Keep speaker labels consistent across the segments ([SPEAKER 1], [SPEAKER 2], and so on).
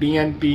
[SPEAKER 1] PNP,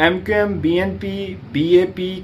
[SPEAKER 1] MQM, BNP, BAP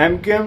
[SPEAKER 1] MQM,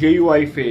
[SPEAKER 1] JUIF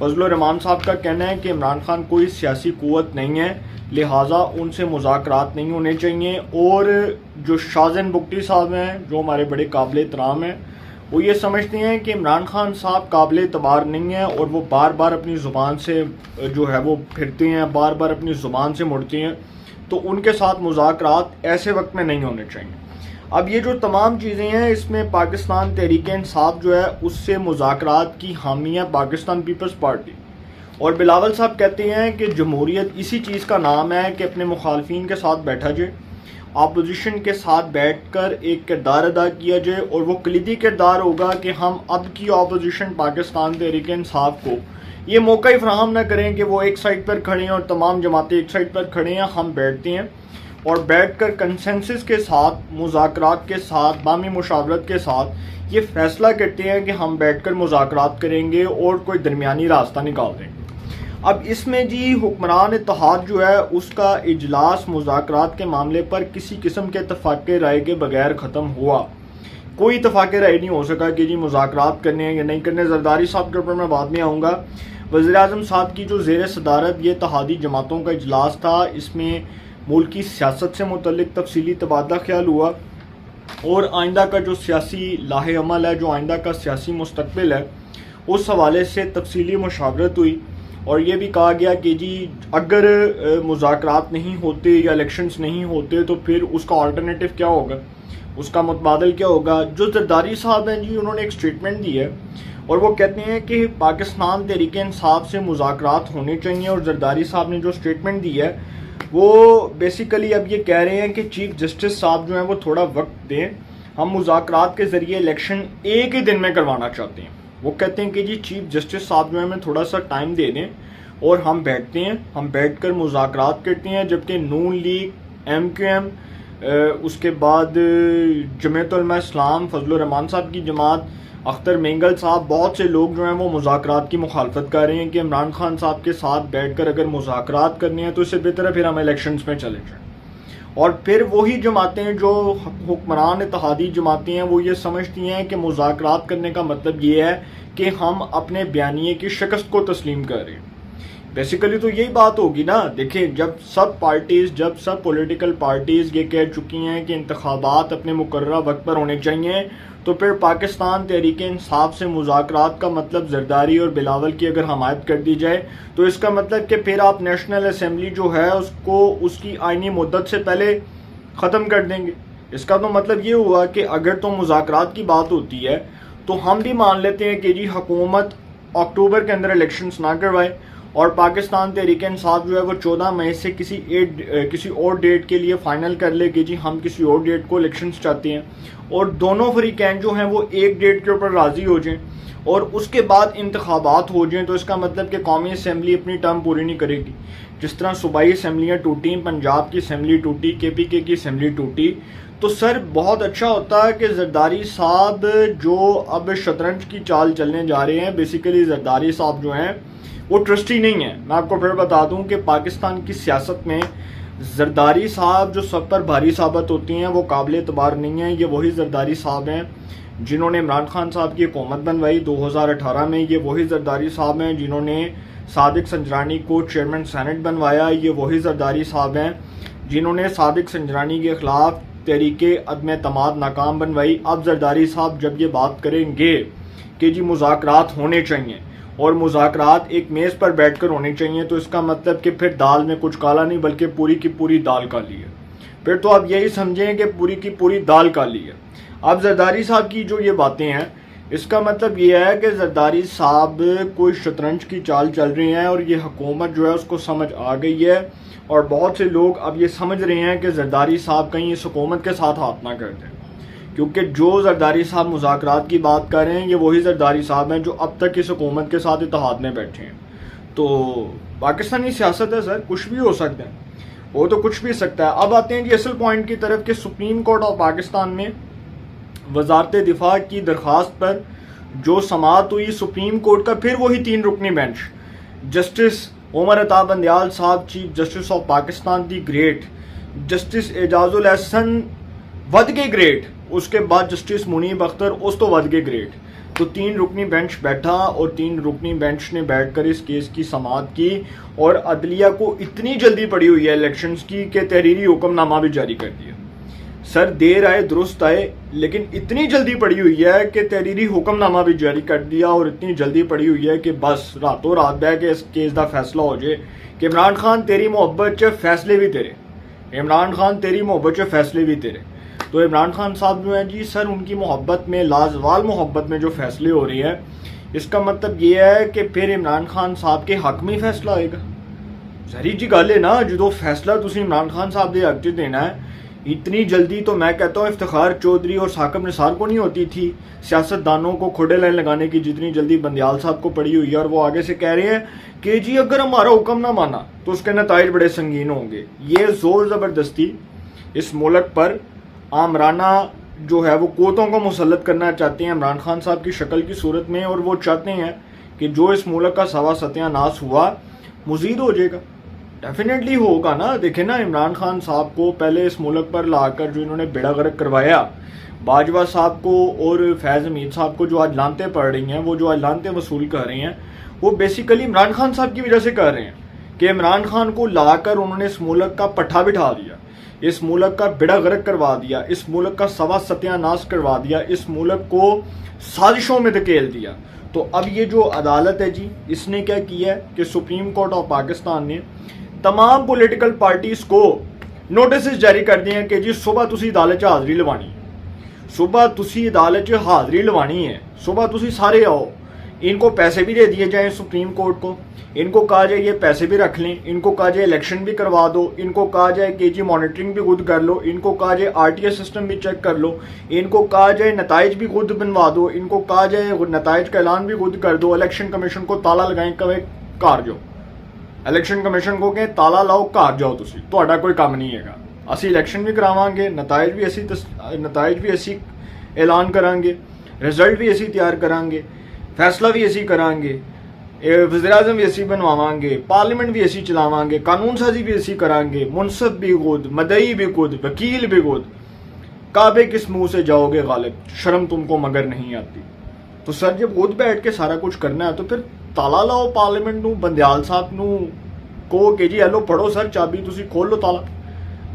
[SPEAKER 1] فضل الرحمان صاحب کا کہنا ہے کہ عمران خان کوئی سیاسی قوت نہیں ہے، لہٰذا ان سے مذاکرات نہیں ہونے چاہیے. اور جو شاہزین بگٹی صاحب ہیں جو ہمارے بڑے قابل احترام ہیں، وہ یہ سمجھتے ہیں کہ عمران خان صاحب قابل اعتبار نہیں ہیں اور وہ بار بار اپنی زبان سے جو ہے وہ پھرتے ہیں، بار بار اپنی زبان سے مڑتے ہیں، تو ان کے ساتھ مذاکرات ایسے وقت میں نہیں ہونے چاہیے. اب یہ جو تمام چیزیں ہیں اس میں پاکستان تحریک انصاف جو ہے اس سے مذاکرات کی حامی ہے پاکستان پیپلز پارٹی. اور بلاول صاحب کہتے ہیں کہ جمہوریت اسی چیز کا نام ہے کہ اپنے مخالفین کے ساتھ بیٹھا جائے، اپوزیشن کے ساتھ بیٹھ کر ایک کردار ادا کیا جائے، اور وہ کلیدی کردار ہوگا کہ ہم اب کی اپوزیشن پاکستان تحریک انصاف کو یہ موقع ہی فراہم نہ کریں کہ وہ ایک سائڈ پر کھڑے ہیں اور تمام جماعتیں ایک سائڈ پر کھڑے ہیں. ہم بیٹھتے ہیں اور بیٹھ کر کنسنسس کے ساتھ، مذاکرات کے ساتھ، باہمی مشاورت کے ساتھ یہ فیصلہ کرتے ہیں کہ ہم بیٹھ کر مذاکرات کریں گے اور کوئی درمیانی راستہ نکال دیں گے. اب اس میں جی حکمران اتحاد جو ہے اس کا اجلاس مذاکرات کے معاملے پر کسی قسم کے اتفاق رائے کے بغیر ختم ہوا. کوئی اتفاق رائے نہیں ہو سکا کہ جی مذاکرات کرنے ہیں یا نہیں کرنے. زرداری صاحب کے اوپر میں بعد میں آؤں گا. وزیر اعظم صاحب کی جو زیر صدارت یہ اتحادی جماعتوں کا اجلاس تھا، اس میں ملک کی سیاست سے متعلق تفصیلی تبادلہ خیال ہوا اور آئندہ کا جو سیاسی لاہ عمل ہے، جو آئندہ کا سیاسی مستقبل ہے، اس حوالے سے تفصیلی مشاورت ہوئی. اور یہ بھی کہا گیا کہ جی اگر مذاکرات نہیں ہوتے یا الیکشنز نہیں ہوتے تو پھر اس کا آلٹرنیٹو کیا ہوگا، اس کا متبادل کیا ہوگا. جو زرداری صاحب ہیں جی انہوں نے ایک سٹیٹمنٹ دی ہے اور وہ کہتے ہیں کہ پاکستان تحریک انصاف سے مذاکرات ہونے چاہیے. اور زرداری صاحب نے جو سٹیٹمنٹ دی ہے وہ بیسیکلی اب یہ کہہ رہے ہیں کہ چیف جسٹس صاحب جو ہیں وہ تھوڑا وقت دیں، ہم مذاکرات کے ذریعے الیکشن ایک ہی دن میں کروانا چاہتے ہیں. وہ کہتے ہیں کہ جی چیف جسٹس صاحب جو ہیں ہمیں تھوڑا سا ٹائم دے دیں اور ہم بیٹھتے ہیں، ہم بیٹھ کر مذاکرات کرتے ہیں. جبکہ نون لیگ، ایم کیو ایم، اس کے بعد جمعیت علماء اسلام، فضل الرحمان صاحب کی جماعت، اختر مینگل صاحب، بہت سے لوگ جو ہیں وہ مذاکرات کی مخالفت کر رہے ہیں کہ عمران خان صاحب کے ساتھ بیٹھ کر اگر مذاکرات کرنے ہیں تو اس سے بہتر ہے پھر ہم الیکشنز میں چلے جائیں. اور پھر وہی جماعتیں جو حکمران اتحادی جماعتیں ہیں وہ یہ سمجھتی ہیں کہ مذاکرات کرنے کا مطلب یہ ہے کہ ہم اپنے بیانیے کی شکست کو تسلیم کر رہے ہیں. بیسیکلی تو یہی بات ہوگی نا. دیکھیں جب سب پولیٹیکل پارٹیز یہ کہہ چکی ہیں کہ انتخابات اپنے مقررہ وقت پر ہونے چاہیے، تو پھر پاکستان تحریک انصاف سے مذاکرات کا مطلب زرداری اور بلاول کی اگر حمایت کر دی جائے تو اس کا مطلب کہ پھر آپ نیشنل اسمبلی جو ہے اس کو اس کی آئینی مدت سے پہلے ختم کر دیں گے. اس کا تو مطلب یہ ہوا کہ اگر تو مذاکرات کی بات ہوتی ہے تو ہم بھی مان لیتے ہیں کہ جی حکومت اکتوبر کے اندر الیکشنز نہ کروائے اور پاکستان تحریک انصاف جو ہے وہ 14 مئی سے کسی اور ڈیٹ کے لیے فائنل کر لے کہ جی ہم کسی اور ڈیٹ کو الیکشنز چاہتے ہیں، اور دونوں فریقین جو ہیں وہ ایک ڈیٹ کے اوپر راضی ہو جائیں اور اس کے بعد انتخابات ہو جائیں. تو اس کا مطلب کہ قومی اسمبلی اپنی ٹرم پوری نہیں کرے گی. جس طرح صوبائی اسمبلیاں ٹوٹیں، پنجاب کی اسمبلی ٹوٹی، کے پی کے کی اسمبلی ٹوٹی، تو سر بہت اچھا ہوتا ہے کہ زرداری صاحب جو اب شطرنج کی چال چلنے جا رہے ہیں، بیسیکلی زرداری صاحب جو ہیں وہ ٹرسٹی نہیں ہیں. میں آپ کو پھر بتا دوں کہ پاکستان کی سیاست میں زرداری صاحب جو سب پر بھاری ثابت ہوتی ہیں وہ قابل اعتبار نہیں ہیں. یہ وہی زرداری صاحب ہیں جنہوں نے عمران خان صاحب کی حکومت بنوائی 2018 میں. یہ وہی زرداری صاحب ہیں جنہوں نے صادق سنجرانی کو چیئرمین سینٹ بنوایا. یہ وہی زرداری صاحب ہیں جنہوں نے صادق سنجرانی کے خلاف تحریک عدم اعتماد ناکام بنوائی. اب زرداری صاحب جب یہ بات کریں گے کہ جی مذاکرات ہونے چاہیے اور مذاکرات ایک میز پر بیٹھ کر ہونے چاہیے، تو اس کا مطلب کہ پھر دال میں کچھ کالا نہیں بلکہ پوری کی پوری دال کالی ہے. پھر تو آپ یہی سمجھیں کہ پوری کی پوری دال کالی ہے. اب زرداری صاحب کی جو یہ باتیں ہیں اس کا مطلب یہ ہے کہ زرداری صاحب کوئی شطرنج کی چال چل رہے ہیں اور یہ حکومت جو ہے اس کو سمجھ آ گئی ہے. اور بہت سے لوگ اب یہ سمجھ رہے ہیں کہ زرداری صاحب کہیں اس حکومت کے ساتھ ہاتھ نہ کر دیں، کیونکہ جو زرداری صاحب مذاکرات کی بات کر رہے ہیں یہ وہی زرداری صاحب ہیں جو اب تک اس حکومت کے ساتھ اتحاد میں بیٹھے ہیں. تو پاکستانی سیاست ہے سر، کچھ بھی ہو سکتا ہے، وہ تو کچھ بھی سکتا ہے. اب آتے ہیں جی اصل پوائنٹ کی طرف کہ سپریم کورٹ آف پاکستان میں وزارت دفاع کی درخواست پر جو سماعت ہوئی، سپریم کورٹ کا پھر وہی 3 رکنی بینچ، جسٹس عمر عطا بندیال صاحب chief justice of Pakistan the great, justice Ijaz ul Ahsan with کے گریٹ، اس کے بعد جسٹس منیب اختر اس تو ود کے گریٹ. تو 3 رکنی بینچ بیٹھا اور 3 رکنی بینچ نے بیٹھ کر اس کیس کی سماعت کی اور عدلیہ کو اتنی جلدی پڑی ہوئی ہے الیکشنز کی کہ تحریری حکم نامہ بھی جاری کر دیا. سر دیر آئے درست آئے، لیکن اتنی جلدی پڑی ہوئی ہے کہ تحریری حکم نامہ بھی جاری کر دیا اور اتنی جلدی پڑی ہوئی ہے کہ بس راتوں رات بہ کے اس کیس دا فیصلہ ہو جائے کہ عمران خان تیری محبت چ فیصلے بھی تیرے، عمران خان تیری محبت چ فیصلے بھی تیرے. تو عمران خان صاحب جو ہیں جی سر ان کی محبت میں، لازوال محبت میں جو فیصلے ہو رہے ہیں، اس کا مطلب یہ ہے کہ پھر عمران خان صاحب کے حق میں فیصلہ آئے گا. ظاہری جی گل ہے نا، جدو فیصلہ تسی عمران خان صاحب دے حق چ دینا ہے اتنی جلدی، تو میں کہتا ہوں افتخار چودھری اور ثاقب نثار کو نہیں ہوتی تھی سیاست دانوں کو کھوڑے لائن لگانے کی جتنی جلدی بندیال صاحب کو پڑی ہوئی ہے. اور وہ آگے سے کہہ رہے ہیں کہ جی اگر ہمارا حکم نہ مانا تو اس کے نتائج بڑے سنگین ہوں گے. یہ زور زبردستی اس ملک پر آمرانہ جو ہے وہ قوتوں کو مسلط کرنا چاہتے ہیں عمران خان صاحب کی شکل کی صورت میں، اور وہ چاہتے ہیں کہ جو اس ملک کا سوا ستیہ ناس ہوا مزید ہو جائے گا. ڈیفینیٹلی ہوگا نا. دیکھیں نا عمران خان صاحب کو پہلے اس ملک پر لا کر جو انہوں نے بیڑا غرق کروایا، باجوہ صاحب کو اور فیض حمید صاحب کو جو آج لانتیں پڑ رہی ہیں، وہ جو آج لانتیں وصول کر رہے ہیں، وہ بیسیکلی عمران خان صاحب کی وجہ سے کر رہے ہیں کہ عمران خان کو لا کر انہوں نے اس ملک کا پٹھا بٹھا دیا، اس ملک کا بیڑا غرق کروا دیا، اس ملک کا سوا ستیہ ناس کروا دیا، اس ملک کو سازشوں میں دھکیل دیا. تو اب یہ جو عدالت ہے جی، اس نے کیا کیا ہے کہ سپریم کورٹ آف پاکستان نے تمام پولیٹیکل پارٹیز کو نوٹسز جاری کر دیے ہیں کہ جی صبح تسی عدالت حاضری لوانی ہے، صبح تسی عدالت حاضری لوانی ہے، صبح تسی سارے آؤ. ان کو پیسے بھی دے دیے جائیں سپریم کورٹ کو، ان کو کہا جائے یہ پیسے بھی رکھ لیں، ان کو کہا جائے الیکشن بھی کروا دو، ان کو کہا جائے کہ جی مانیٹرنگ بھی خود کر لو، ان کو کہا جائے RTI سسٹم بھی چیک کر لو، ان کو کہا جائے نتائج بھی خود بنوا دو، ان کو کہا جائے نتائج کا اعلان بھی خود کر دو. الیکشن کمیشن کو تالا لگائیں کہ کار جاؤ، الیکشن کمیشن کو کہیں تالا لاؤ کار جاؤ، تسی تہاڈا کوئی کام نہیں ہے گا. اسی الیکشن بھی کراواں گے، نتائج بھی اسی اعلان کریں گے، رزلٹ بھی اسی تیار کریں گے، فیصلہ بھی اسی کریں گے، وزیراعظم بھی اسی بنواواں گے، پارلیمنٹ بھی اسی چلاواں گے، قانون سازی بھی اسی کریں گے، منصف بھی خود، مدعی بھی خود، وکیل بھی خود. کعبے کس منہ سے جاؤ گے غالب، شرم تم کو مگر نہیں آتی. تو سر جب خود بیٹھ کے سارا کچھ کرنا ہے تو پھر تالا لاؤ پارلیمنٹ نو، بندیال صاحب نو کو کہ جی ہیلو پڑھو سر چابی تسی کھول لو تالا.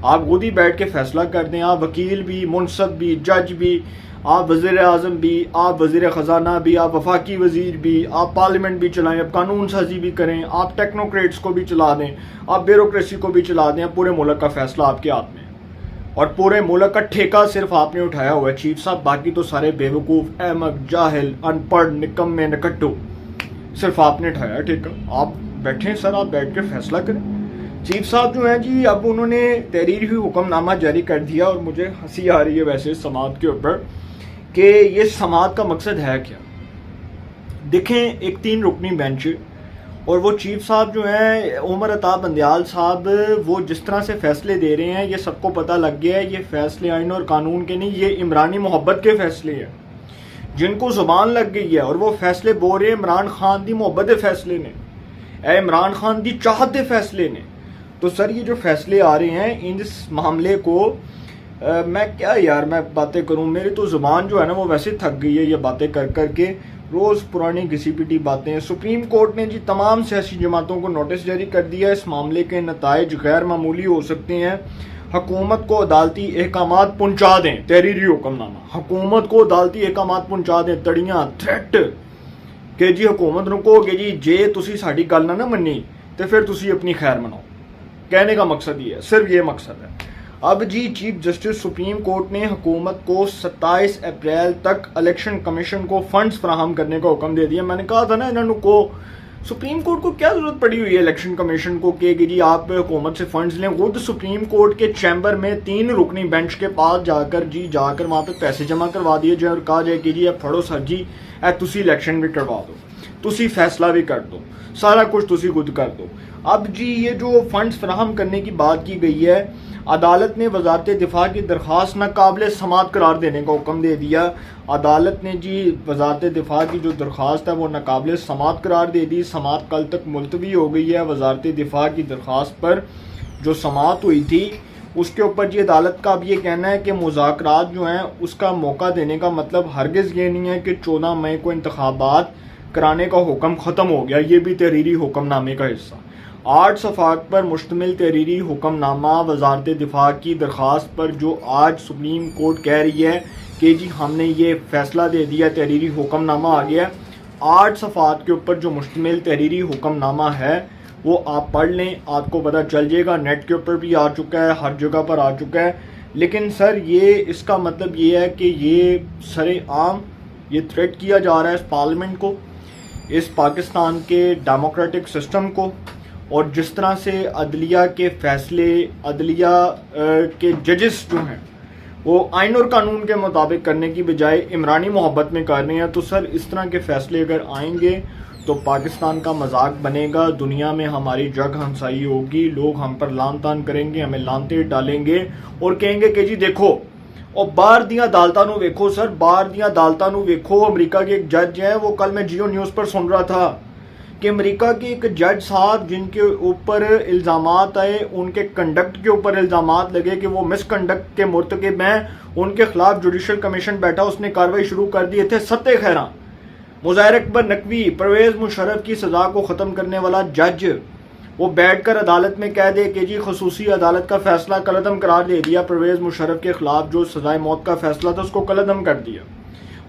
[SPEAKER 1] آپ خود ہی بیٹھ کے فیصلہ کر دیں، آپ وکیل بھی، منصف بھی، جج بھی، آپ وزیر اعظم بھی، آپ وزیر خزانہ بھی، آپ وفاقی وزیر بھی، آپ پارلیمنٹ بھی چلائیں، آپ قانون سازی بھی کریں، آپ ٹیکنوکریٹس کو بھی چلا دیں، آپ بیوروکریسی کو بھی چلا دیں. پورے ملک کا فیصلہ آپ کے ہاتھ میں ہے اور پورے ملک کا ٹھیکہ صرف آپ نے اٹھایا ہوا ہے چیف صاحب. باقی تو سارے بیوقوف، احمق، جاہل، ان پڑھ، نکمے، نکٹو، صرف آپ نے اٹھایا ٹھیکہ. آپ بیٹھیں سر، آپ بیٹھ کے فیصلہ کریں. چیف صاحب جو ہیں جی اب انہوں نے تحریری حکم نامہ جاری کر دیا اور مجھے ہنسی آ رہی ہے ویسے سماعت کے اوپر کہ یہ سماعت کا مقصد ہے کیا. دیکھیں ایک 3 رکنی بینچ اور وہ چیف صاحب جو ہیں عمر عطا بندیال صاحب، وہ جس طرح سے فیصلے دے رہے ہیں یہ سب کو پتہ لگ گیا ہے یہ فیصلے آئین اور قانون کے نہیں، یہ عمرانی محبت کے فیصلے ہیں جن کو زبان لگ گئی ہے اور وہ فیصلے بول رہے ہیں عمران خان دی محبت دے فیصلے نے، اے عمران خان دی چاہت دے فیصلے نے. تو سر یہ جو فیصلے آ رہے ہیں اس معاملے کو میں کیا یار میں باتیں کروں، میری تو زبان جو ہے نا وہ ویسے تھک گئی ہے یہ باتیں کر کر کے، روز پرانی گھسی پٹی باتیں. سپریم کورٹ نے جی تمام سیاسی جماعتوں کو نوٹس جاری کر دیا، اس معاملے کے نتائج غیر معمولی ہو سکتے ہیں، حکومت کو عدالتی احکامات پہنچا دیں. تحریری حکم نامہ، حکومت کو عدالتی احکامات پہنچا دیں، تڑیاں، تھریٹ کہ جی حکومت رکو کہ جی جے تسی ساڈی گل نہ منی تو پھر تسی اپنی خیر مناؤ. کہنے کا مقصد یہ ہے، صرف یہ مقصد ہے. اب جی چیف جسٹس سپریم کورٹ نے حکومت کو 27 اپریل تک الیکشن کمیشن کو فنڈز فراہم کرنے کا حکم دے دیا. میں نے کہا تھا نا انہوں کو سپریم کورٹ کو کیا ضرورت پڑی ہوئی ہے الیکشن کمیشن کو کہ جی آپ حکومت سے فنڈز لیں. خود سپریم کورٹ کے چیمبر میں 3 رکنی بینچ کے پاس جا کر وہاں پہ پیسے جمع کروا دیے جائے اور کہا جائے کہ جی اب پھڑو سر جی اے تسی الیکشن بھی کروا دو، تسی فیصلہ بھی کر دو، سارا کچھ تسی خود کر دو. اب جی یہ جو فنڈز فراہم کرنے کی بات کی گئی ہے، عدالت نے وزارت دفاع کی درخواست ناقابل سماعت قرار دینے کا حکم دے دیا. عدالت نے جی وزارت دفاع کی جو درخواست ہے وہ ناقابل سماعت قرار دے دی. سماعت کل تک ملتوی ہو گئی ہے. وزارت دفاع کی درخواست پر جو سماعت ہوئی تھی اس کے اوپر جی عدالت کا اب یہ کہنا ہے کہ مذاکرات جو ہیں اس کا موقع دینے کا مطلب ہرگز یہ نہیں ہے کہ 14 مئی کو انتخابات کرانے کا حکم ختم ہو گیا. یہ بھی تحریری حکم نامے کا حصہ. 8 صفحات پر مشتمل تحریری حکم نامہ وزارت دفاع کی درخواست پر جو آج سپریم کورٹ کہہ رہی ہے کہ جی ہم نے یہ فیصلہ دے دیا, تحریری حکم نامہ آ گیا. 8 صفحات کے اوپر جو مشتمل تحریری حکم نامہ ہے وہ آپ پڑھ لیں, آپ کو پتہ چل جائے گا. نیٹ کے اوپر بھی آ چکا ہے, ہر جگہ پر آ چکا ہے. لیکن سر یہ اس کا مطلب یہ ہے کہ یہ سر عام یہ تھریٹ کیا جا رہا ہے اس پارلیمنٹ کو, اس پاکستان کے ڈیموکریٹک سسٹم کو, اور جس طرح سے عدلیہ کے فیصلے, عدلیہ کے ججز جو ہیں وہ آئین اور قانون کے مطابق کرنے کی بجائے عمرانی محبت میں کر رہے ہیں. تو سر اس طرح کے فیصلے اگر آئیں گے تو پاکستان کا مذاق بنے گا, دنیا میں ہماری جگ ہنسائی ہوگی, لوگ ہم پر لان تان کریں گے, ہمیں لانتے ڈالیں گے اور کہیں گے کہ جی دیکھو اور باہر دیاں عدالتاں نو ویکھو. سر باہر دیاں عدالتاں نو ویکھو. امریکہ کے ایک جج ہیں, وہ کل میں جیو نیوز پر سن رہا تھا کہ امریکہ کے ایک جج صاحب جن کے اوپر الزامات آئے, ان کے کنڈکٹ کے اوپر الزامات لگے کہ وہ مس کنڈکٹ کے مرتکب ہیں, ان کے خلاف جوڈیشل کمیشن بیٹھا, اس نے کارروائی شروع کر دیے تھے. ستہ خیراں, مظاہر اکبر نقوی, پرویز مشرف کی سزا کو ختم کرنے والا جج, وہ بیٹھ کر عدالت میں کہہ دے کہ جی خصوصی عدالت کا فیصلہ کالعدم قرار دے دیا, پرویز مشرف کے خلاف جو سزائے موت کا فیصلہ تھا اس کو کالعدم کر دیا.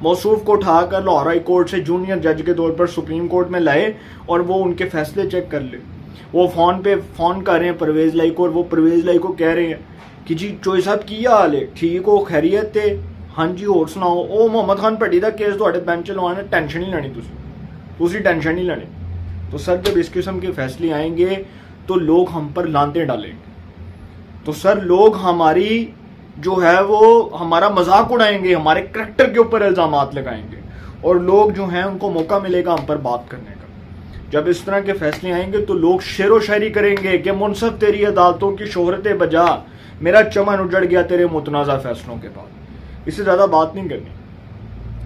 [SPEAKER 1] موصوف کو اٹھا کر لاہور ہائی کورٹ سے جونیئر جج کے طور پر سپریم کورٹ میں لائے اور وہ ان کے فیصلے چیک کر لے. وہ فون پہ فون کر رہے ہیں پرویز لائی کو, اور وہ پرویز لائی کو کہہ رہے ہیں کہ جی چوئی صاحب کی حال ہے, ٹھیک ہو, خیریت تے, ہاں جی اور سناؤ. او محمد خان پٹی دا کیس تھوڑے بینچ لوانا, ٹینشن نہیں لینی, دوسری ٹینشن نہیں لینی. تو سر جب اس قسم کے فیصلے آئیں گے تو لوگ ہم پر لانتے ڈالیں گے, تو سر لوگ ہماری جو ہے وہ ہمارا مذاق اڑائیں گے, ہمارے کریکٹر کے اوپر الزامات لگائیں گے, اور لوگ جو ہیں ان کو موقع ملے گا ہم پر بات کرنے کا. جب اس طرح کے فیصلے آئیں گے تو لوگ شعر و شاعری کریں گے کہ منصف تیری عدالتوں کی شہرت بجا, میرا چمن اجڑ گیا تیرے متنازع فیصلوں کے بعد. اس سے زیادہ بات نہیں کرنی,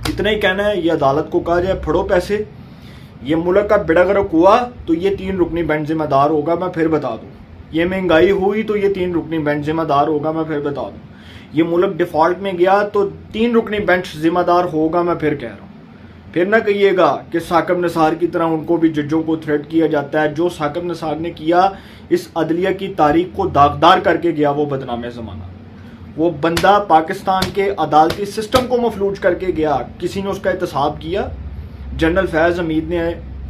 [SPEAKER 1] اتنا ہی کہنا ہے. یہ عدالت کو کہا جائے پھڑو پیسے, یہ ملک کا بیڑا غرق ہوا تو یہ 3 رکنی بینچ ذمہ دار ہوگا, میں پھر بتا دوں. یہ مہنگائی ہوئی تو یہ 3 رکنی بینچ ذمہ دار ہوگا, میں پھر بتا دوں. یہ ملک ڈیفالٹ میں گیا تو 3 رکنی بینچ ذمہ دار ہوگا, میں پھر کہہ رہا ہوں. پھر نہ کہیے گا کہ ثاقب نثار کی طرح ان کو بھی ججوں کو تھریٹ کیا جاتا ہے. جو ثاقب نثار نے کیا اس عدلیہ کی تاریخ کو داغدار کر کے گیا, وہ بدنام زمانہ. وہ بندہ پاکستان کے عدالتی سسٹم کو مفلوج کر کے گیا. کسی نے اس کا احتساب کیا؟ جنرل فیض حمید نے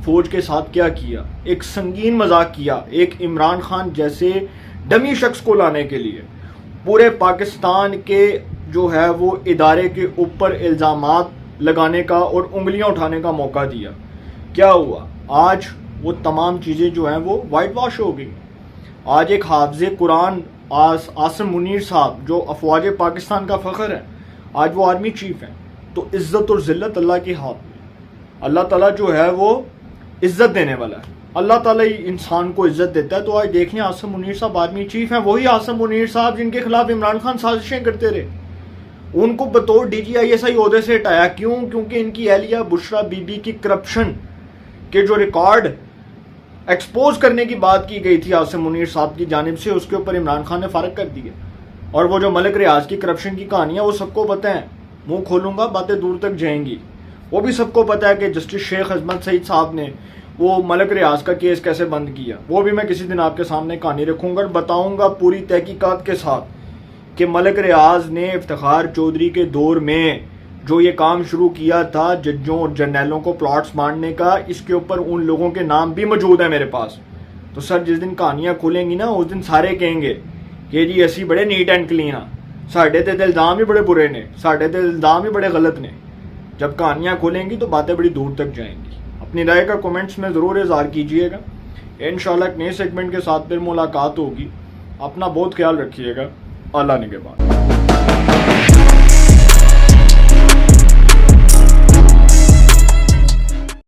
[SPEAKER 1] فوج کے ساتھ کیا کیا؟ ایک سنگین مذاق کیا, ایک عمران خان جیسے ڈمی شخص کو لانے کے لیے پورے پاکستان کے جو ہے وہ ادارے کے اوپر الزامات لگانے کا اور انگلیاں اٹھانے کا موقع دیا. کیا ہوا؟ آج وہ تمام چیزیں جو ہیں وہ وائٹ واش ہو گئی. آج ایک حافظ قرآن عاصم منیر صاحب جو افواج پاکستان کا فخر ہے, آج وہ آرمی چیف ہیں. تو عزت اور ذلت اللہ کے ہاتھ میں. اللہ تعالیٰ جو ہے وہ عزت دینے والا ہے, اللہ تعالیٰ ہی انسان کو عزت دیتا ہے. تو آج دیکھیں عاصم منیر صاحب آرمی چیف ہیں, وہی عاصم منیر صاحب جن کے خلاف عمران خان سازشیں کرتے رہے. ان کو بطور DGI عہدے سے ہٹایا. کیوں؟ کیونکہ ان کی اہلیہ بشرا بی بی کی کرپشن کے جو ریکارڈ ایکسپوز کرنے کی بات کی گئی تھی عاصم منیر صاحب کی جانب سے, اس کے اوپر عمران خان نے فارغ کر دیا. اور وہ جو ملک ریاض کی کرپشن کی کہانیاں وہ سب کو پتہ ہیں, منہ کھولوں گا باتیں دور تک جائیں گی. وہ بھی سب کو پتہ ہے کہ جسٹس شیخ عظمت سعید صاحب نے وہ ملک ریاض کا کیس کیسے بند کیا. وہ بھی میں کسی دن آپ کے سامنے کہانی رکھوں گا اور بتاؤں گا پوری تحقیقات کے ساتھ کہ ملک ریاض نے افتخار چودھری کے دور میں جو یہ کام شروع کیا تھا ججوں اور جرنیلوں کو پلاٹس بانٹنے کا, اس کے اوپر ان لوگوں کے نام بھی موجود ہیں میرے پاس. تو سر جس دن کہانیاں کھولیں گی نا اس دن سارے کہیں گے کہ جی ایسی بڑے نیٹ اینڈ کلین ہاں, ساڈے تے الزام ہی بڑے برے نے, ساڈے تے الزام ہی بڑے غلط نے. جب کہانیاں کھولیں گی تو باتیں بڑی دور تک جائیں گی. اپنی رائے کا کومنٹس میں ضرور اظہار کیجئے گا. انشاءاللہ ایک نئے سیگمنٹ کے ساتھ پھر ملاقات ہوگی. اپنا بہت خیال رکھیے گا. اللہ نگہبان.